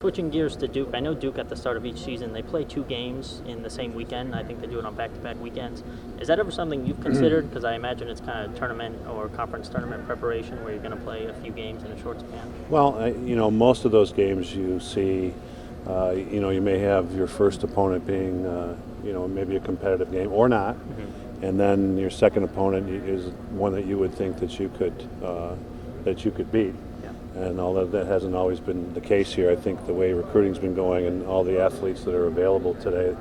Switching gears to Duke, I know Duke at the start of each season, they play 2 games in the same weekend. I think they do it on back-to-back weekends. Is that ever something you've considered? Because I imagine it's kind of tournament or conference tournament preparation where you're going to play a few games in a short span. Well, most of those games you see, you may have your first opponent being, maybe a competitive game or not, and then your second opponent is one that you would think that you could beat. And although that hasn't always been the case here, I think the way recruiting's been going and all the athletes that are available today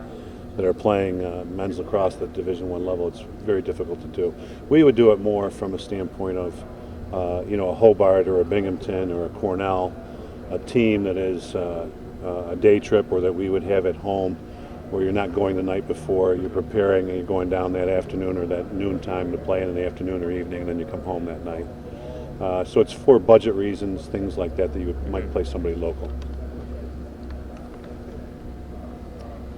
that are playing men's lacrosse at Division I level, it's very difficult to do. We would do it more from a standpoint of, a Hobart or a Binghamton or a Cornell, a team that is a day trip or that we would have at home where you're not going the night before, you're preparing and you're going down that afternoon or that noon time to play in the afternoon or evening, and then you come home that night. So it's for budget reasons, things like that you might play somebody local.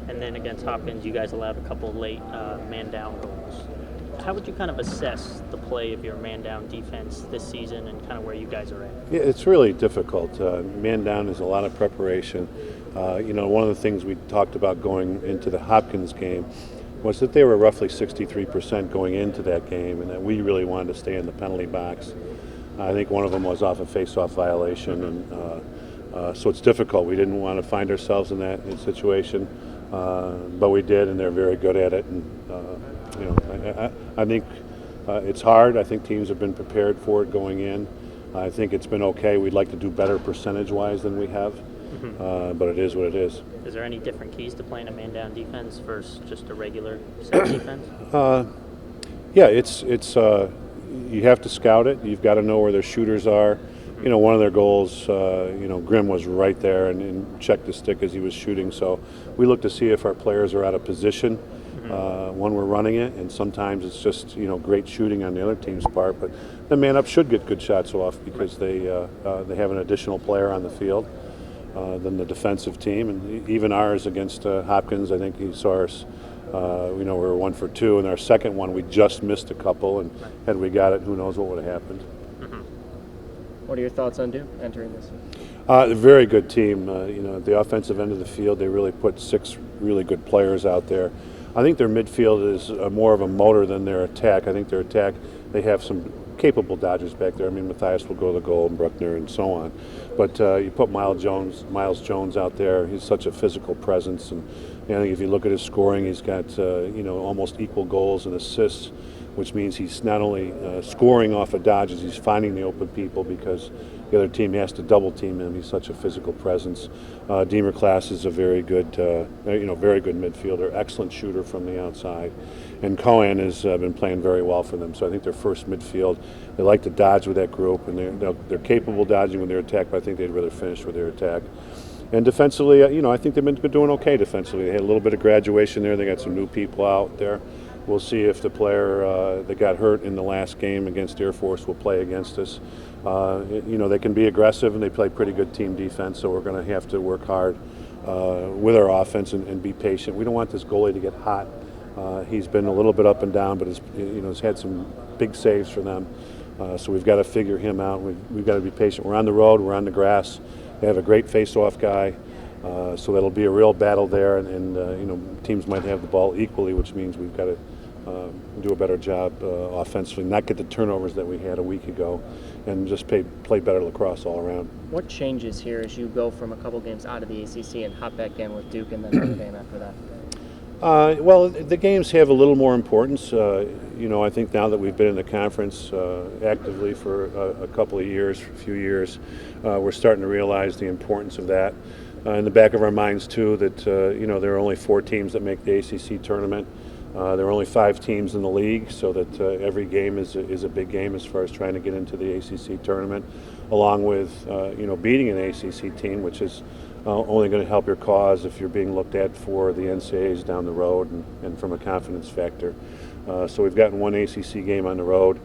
And then against Hopkins, you guys allowed a couple late man-down goals. How would you kind of assess the play of your man-down defense this season and kind of where you guys are at? Yeah, it's really difficult. Man-down is a lot of preparation. One of the things we talked about going into the Hopkins game was that they were roughly 63% going into that game, and that we really wanted to stay in the penalty box. I think one of them was off a face-off violation, and so it's difficult. We didn't want to find ourselves in that situation, but we did, and they're very good at it. And I think it's hard. I think teams have been prepared for it going in. I think it's been okay. We'd like to do better percentage-wise than we have, but it is what it is. Is there any different keys to playing a man-down defense versus just a regular set defense? Yeah, it's you have to scout it. You've got to know where their shooters are. One of their goals, Grimm was right there and checked the stick as he was shooting. So we look to see if our players are out of position when we're running it. And sometimes it's just, great shooting on the other team's part. But the man-up should get good shots off because they have an additional player on the field than the defensive team. And even ours against Hopkins, I think he saw us. We were 1 for 2, and our second one we just missed a couple, and had we got it, who knows what would have happened. What are your thoughts on Duke entering this? A very good team. At the offensive end of the field, they really put 6 really good players out there. I think their midfield is more of a motor than their attack. I think their attack, they have some capable dodgers back there. I mean, Matthias will go to the goal, and Bruckner, and so on. But you put Miles Jones out there. He's such a physical presence, and I think if you look at his scoring, he's got almost equal goals and assists, which means he's not only scoring off of dodges, he's finding the open people because the other team has to double team him. He's such a physical presence. Deemer Class is a very good midfielder, excellent shooter from the outside, and Cohen has been playing very well for them. So I think their first midfield, they like to dodge with that group, and they're capable of dodging with their attack, but I think they'd rather finish with their attack. And defensively, I think they've been doing okay defensively. They had a little bit of graduation there. They got some new people out there. We'll see if the player that got hurt in the last game against Air Force will play against us. They can be aggressive, and they play pretty good team defense, so we're going to have to work hard with our offense and be patient. We don't want this goalie to get hot. He's been a little bit up and down, but has had some big saves for them. So we've got to figure him out. We've got to be patient. We're on the road. We're on the grass. They have a great face-off guy, so that'll be a real battle there. And teams might have the ball equally, which means we've got to do a better job offensively, not get the turnovers that we had a week ago, and just play better lacrosse all around. What changes here as you go from a couple games out of the ACC and hop back in with Duke and then Notre Dame after that? Well, the games have a little more importance. I think now that we've been in the conference actively for a few years, we're starting to realize the importance of that. In the back of our minds, too, that there are only 4 teams that make the ACC tournament. There are only 5 teams in the league, so that every game is a big game as far as trying to get into the ACC tournament, along with beating an ACC team, which is only going to help your cause if you're being looked at for the NCAAs down the road and from a confidence factor. So we've gotten 1 ACC game on the road.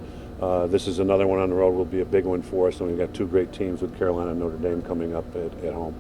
This is another one on the road. Will be a big one for us, and we've got 2 great teams with Carolina and Notre Dame coming up at home.